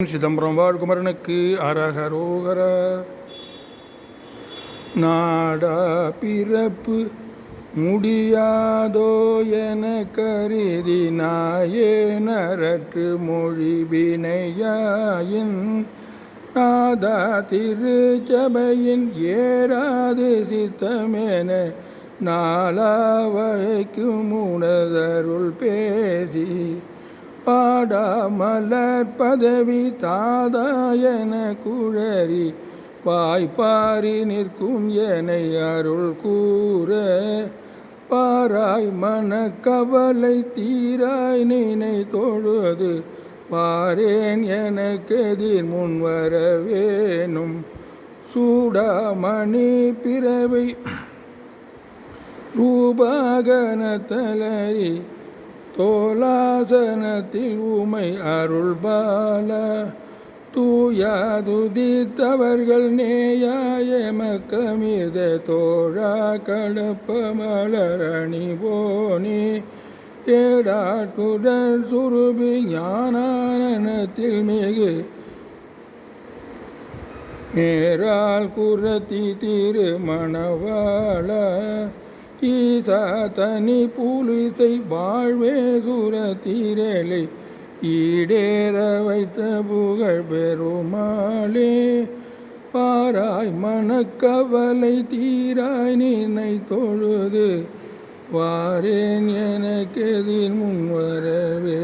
சிதம்பரம் வாழ்குமரனுக்கு அரகரோகர. நாடா பிறப்பு முடியாதோ என கருதி நாயே நரற்று மொழிவினையாயின் நாதா திருச்சபையின் ஏறாது சித்தமென நாளாவைக்கும் உணதருள் பேசி பாடா மலர் பதவி தாதாயன குழறி வாய்ப்பாரி நிற்கும் எனை அருள் கூற பாராய் மனக்கவலை தீராய் நினை தொழுது வாரேன் எனக்கெதிர் முன்வர வேணும் சூடாமணி பிறவை ரூபாகன தலரி தோலாசனத்தில் உமை அருள் பால தூயாதுதித்தவர்கள் நேயாயமக்கமித தோழா கடப்ப மலரணி போனி ஏடாட்குடல் சுருபி ஞானானத்தில் மிகு நேரால் குரத்தி திருமணவாள ஈசா தனி புலிசை வாழ்வே சுரத்திரலை ஈடேற வைத்த புகழ் பெருமாளே பாராய் மனக்கவலை தீராய் நினை தொழுது வாரேன் எனக்கெதிர் முன்வரவே.